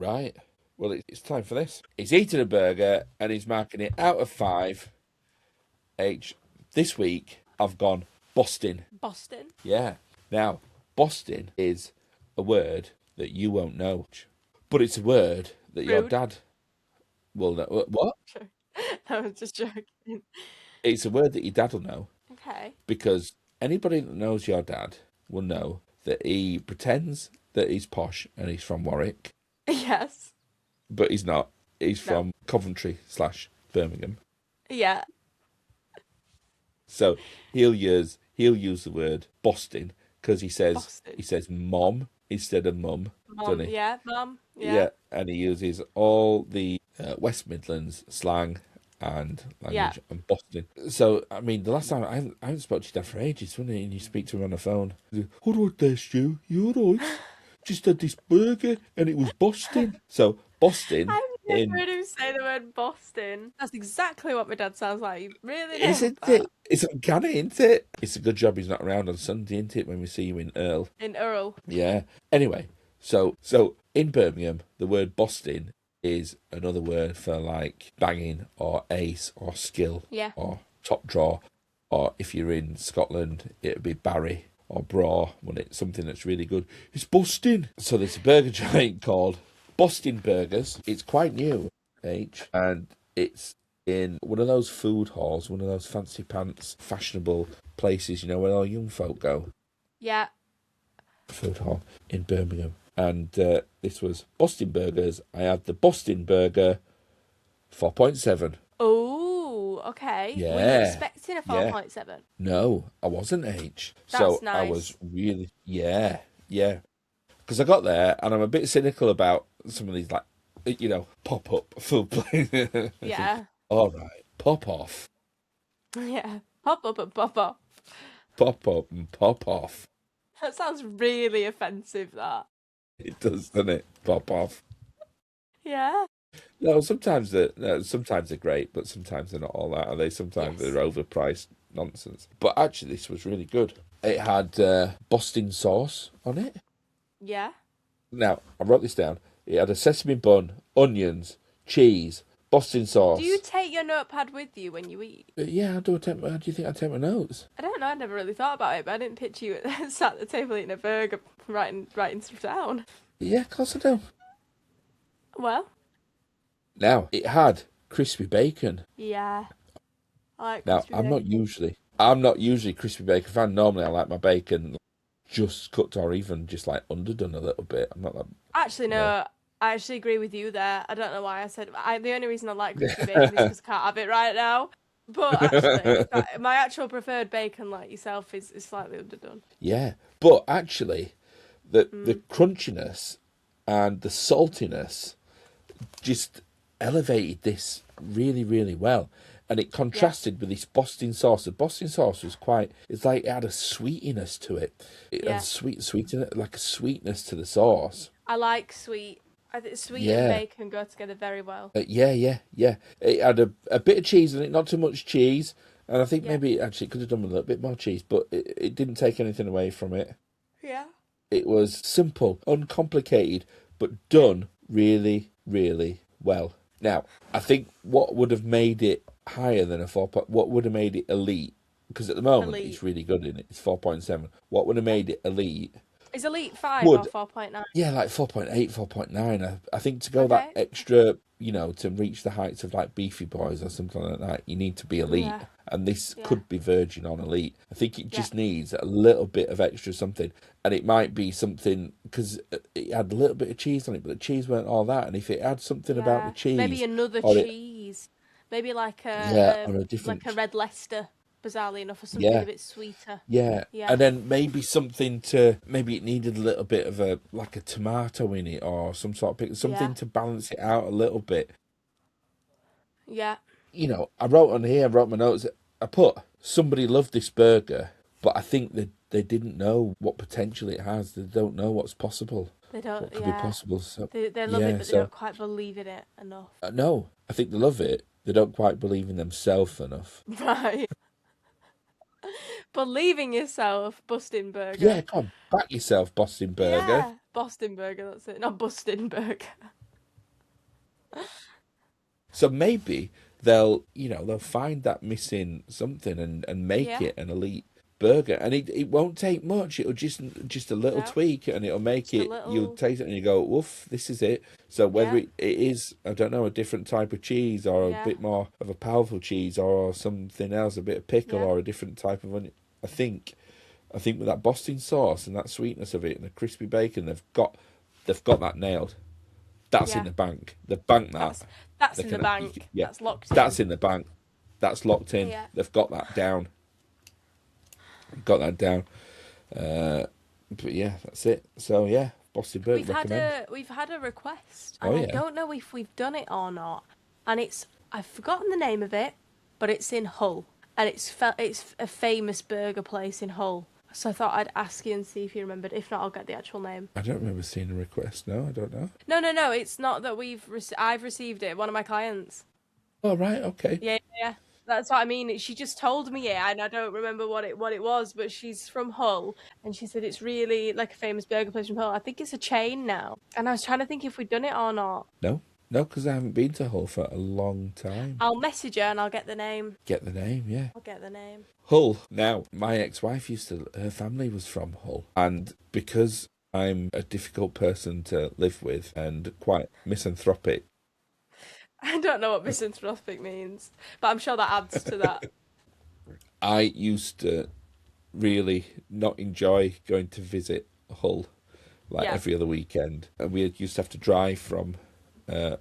Right. Well, it's time for this. He's eaten a burger and he's marking it out of 5. H. This week, I've gone Bostin. Boston. Yeah. Now, Bostin is a word that you won't know, but it's a word that your Rude. dad will know. What? I was just joking. It's a word that your dad will know Okay. because anybody that knows your dad will know that he pretends that he's posh and he's from Warwick, Yes. but he's not. He's No. from Coventry/Birmingham. Yeah. So he'll use the word Boston because Boston. he says mom instead of mum, doesn't Mom. he? Yeah. Mom. Yeah. Yeah, and he uses all the West Midlands slang and Yeah. language and Boston. So I mean, the last time I haven't spoke to your dad for ages, wasn't it? And you speak to him on the phone. All right there, Stu. You all right? Just had this burger and it was Boston. So Boston I've never in heard him say the word Boston. That's exactly what my dad sounds like. You really nailed isn't that. it? It's uncanny, isn't it? It's a good job he's not around on Sunday, isn't it? When we see you in Earl. In Earl. Yeah. Anyway, so in Birmingham, the word Boston is another word for like banging or ace or skill Yeah. or top draw. Or if you're in Scotland, it'd be Barry or Bra when it's something that's really good. It's Boston. So there's a burger joint called Boston Burgers. It's quite new, and it's in one of those food halls, one of those fancy pants, fashionable places, where all young folk go. Yeah. Food hall in Birmingham. And this was Boston Burgers. I had the Boston Burger 4.7. Oh, okay. Were you Yeah. expecting a Yeah. 4.7? No, I wasn't, H. That's So I was nice. really, yeah. Because I got there and I'm a bit cynical about some of these, like, pop-up food places. Yeah. All right, pop off, Yeah. Pop up and pop off. pop up and pop off. That sounds really offensive, that. It does, doesn't it? Pop off. Yeah. No, sometimes they're great, but sometimes they're not all that, are they? Sometimes Yes. they're overpriced nonsense. But actually, this was really good. It had Boston sauce on it. Yeah. Now, I wrote this down. It had a sesame bun, onions, cheese, Boston Do you sauce. take your notepad with you when you eat? Yeah, how do you think I take my notes? I don't know, I never really thought about it, but I didn't picture you sat at the table eating a burger, writing stuff down. Yeah, of course I do. Well, Now, it had crispy bacon. yeah. I like Now, crispy I'm not usually crispy bacon fan. Normally, I like my bacon just cooked or even just like underdone a little bit. I'm not that. Actually, No. no, I actually agree with you there. I don't know why I said the only reason I like crispy bacon is because I can't have it right now. But actually, my actual preferred bacon, like yourself, is slightly underdone. Yeah, but actually, the crunchiness and the saltiness just elevated this really, really well. And it contrasted with this Boston sauce. The Boston sauce was it's like it had a sweetiness to it. It Yeah. had sweetness, like a sweetness to the sauce. I like sweet. I think sweet Yeah. and bacon go together very well. Yeah. It had a bit of cheese in it, not too much cheese. And I think Yeah. maybe actually it could have done with a little bit more cheese, but it didn't take anything away from it. Yeah. It was simple, uncomplicated, but done really, really well. Now, I think what would have made it higher than a 4. What would have made it elite? Because at the moment Elite. it's really good in it. It's 4.7. What would have made it elite? Is Elite 5 Would. or 4.9? Yeah, like 4.8, 4.9. I think to go that Okay. extra, to reach the heights of like Beefy Boys or something like that, you need to be elite. Yeah. And this Yeah. could be verging on elite. I think it just needs a little bit of extra something. And it might be something, because it had a little bit of cheese on it, but the cheese weren't all that. And if it had something about the cheese. Maybe another or it- cheese. Maybe like Yeah, a or a different. like a red Leicester, bizarrely enough, or something Yeah. a bit sweeter. Yeah. Yeah. And then maybe maybe it needed a little bit of a tomato in it or some sort of something Yeah. to balance it out a little bit. Yeah. I wrote on here, I wrote my notes, I put, somebody loved this burger, but I think they didn't know what potential it has. They don't know what's possible, They don't. what could be possible. So, They love yeah, it, but so, they don't quite believe in it enough. no, I think they love it. They don't quite believe in themselves enough. Right. Believing yourself, Bustin Burger. Yeah, come on, back yourself, Boston Burger. Yeah. Boston Burger, that's it. Not Bustin Burger. So maybe they'll find that missing something and make Yeah, it an elite burger. And it won't take much. It'll just a little no, tweak and it'll make just a it, you'll little. taste it and you go, woof, this is it. So whether Yeah, it is, I don't know, a different type of cheese or a yeah, bit more of a powerful cheese or something else, a bit of pickle yeah, or a different type of onion. I think with that Boston sauce and that sweetness of it and the crispy bacon, they've got that nailed. That's in yeah. the bank. They've banked that. That's They in the can, bank. yeah, That's locked that's in. in the bank. That's locked in. Yeah. They've got that down. Got that down. But yeah, that's it. So yeah, Boston Burke recommend. We've had a request, Oh and I yeah. don't know if we've done it or not. And I've forgotten the name of it, but it's in Hull, and it's a famous burger place in Hull. So I thought I'd ask you and see if you remembered. If not, I'll get the actual name. I don't remember seeing a request. No, I don't know. No, no, no. It's not that I've received it. One of my clients. Oh right, okay. Yeah, yeah, yeah. That's what I mean. She just told me it, and I don't remember what it was. But she's from Hull, and she said it's really like a famous burger place from Hull. I think it's a chain now. And I was trying to think if we'd done it or not. No, no, because I haven't been to Hull for a long time. I'll message her and I'll get the name. Get the name, yeah. I'll get the name. Hull. Now, my ex-wife her family was from Hull, and because I'm a difficult person to live with and quite misanthropic. I don't know what misanthropic means, but I'm sure that adds to that. I used to really not enjoy going to visit Hull like Yeah. every other weekend. And we used to have to drive from uh,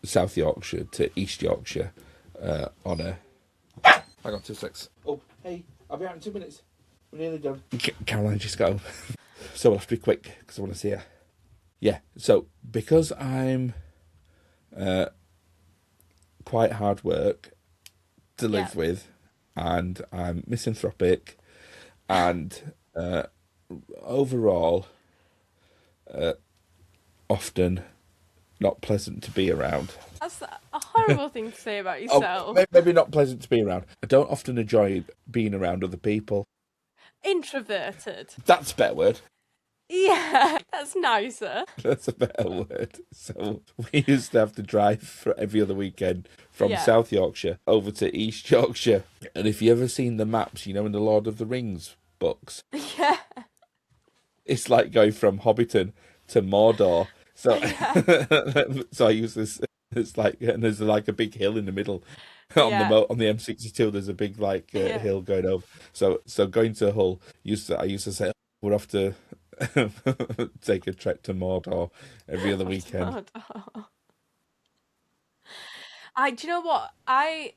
South Yorkshire to East Yorkshire on a. Hang on 2 seconds. Oh, hey, I'll be out in 2 minutes. We're nearly done. Caroline just got home. So we'll have to be quick because I want to see her. Yeah, so because I'm quite hard work to live Yeah. with and I'm misanthropic and overall often not pleasant to be around. That's a horrible thing to say about Oh, yourself. maybe not pleasant to be around. I don't often enjoy being around other people. Introverted. That's a better word. Yeah, that's nicer. That's a better word. So we used to have to drive for every other weekend from Yeah. South Yorkshire over to East Yorkshire. And if you ever seen the maps, in the Lord of the Rings books, Yeah. it's like going from Hobbiton to Mordor. So, so I use this. It's like, and there's like a big hill in the middle on Yeah. on the M62. There's a big Yeah. hill going over. So going to Hull, I used to say we're off to take a trek to Mordor every other weekend. Do you know what? I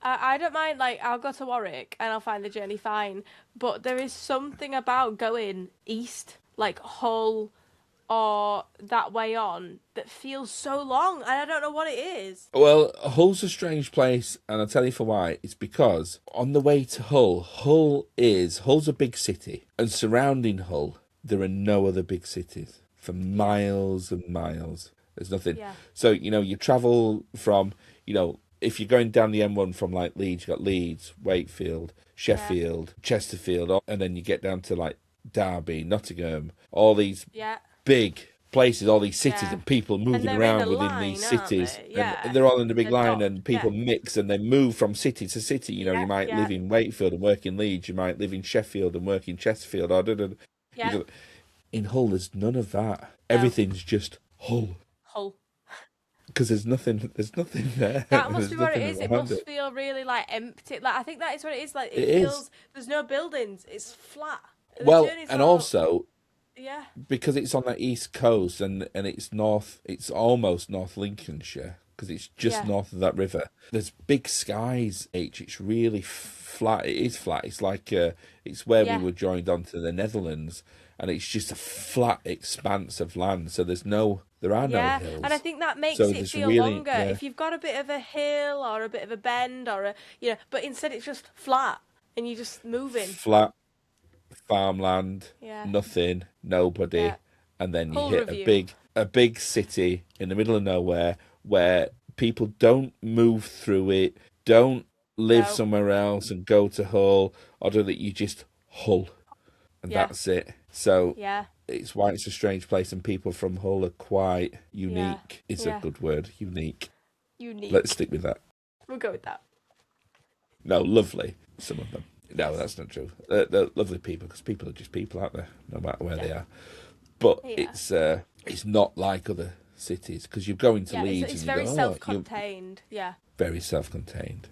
don't mind, like, I'll go to Warwick and I'll find the journey fine. But there is something about going east, like Hull or that way on, that feels so long, and I don't know what it is. Well, Hull's a strange place, and I'll tell you for why. It's because on the way to Hull's a big city, and surrounding Hull, there are no other big cities for miles and miles. There's nothing. Yeah. So, you travel from, if you're going down the M1 from like Leeds, you've got Leeds, Wakefield, Sheffield, Chesterfield, and then you get down to like Derby, Nottingham, all these Yeah. big places, all these cities Yeah. and people moving they're in around a within line, these aren't cities. they? Yeah. And they're all in the big They're line dot. and people Yeah. mix and they move from city to city. You Yeah. might Yeah. live in Wakefield and work in Leeds. You might live in Sheffield and work in Chesterfield. Or Yeah. in Hull, there's none of that. No. Everything's just Hull. Hull. Because there's nothing there. That must There's be what it nothing is. It around must feel really like empty. Like, I think that is what it is. Like, It feels is. there's no buildings. It's flat. The Well, journey's and all- also yeah. because it's on the east coast and it's almost North Lincolnshire because it's just Yeah. north of that river. There's big skies. It's really flat. It is flat. It's like it's where Yeah. we were joined onto the Netherlands, and it's just a flat expanse of land. So there are no Yeah, hills. and I think that makes So it there's feel really- longer. yeah. If you've got a bit of a hill or a bit of a bend or but instead it's just flat and you're just moving. Flat farmland, Yeah. nothing, nobody, Yeah. and then you Hull hit review. a big city in the middle of nowhere where people don't move through it, don't live No. somewhere else and go to Hull, or do that. You just Hull, and Yeah. that's it. So Yeah. it's why it's a strange place, and people from Hull are quite unique. Is a Yeah. good word. Unique. Unique. Let's stick with that. We'll go with that. No, lovely. Some of them. No, that's not true. They're lovely people, because people are just people, aren't they? No matter where they are. But it's not like other cities, because you go into Leeds it's and you very go, self-contained. Yeah. very self-contained.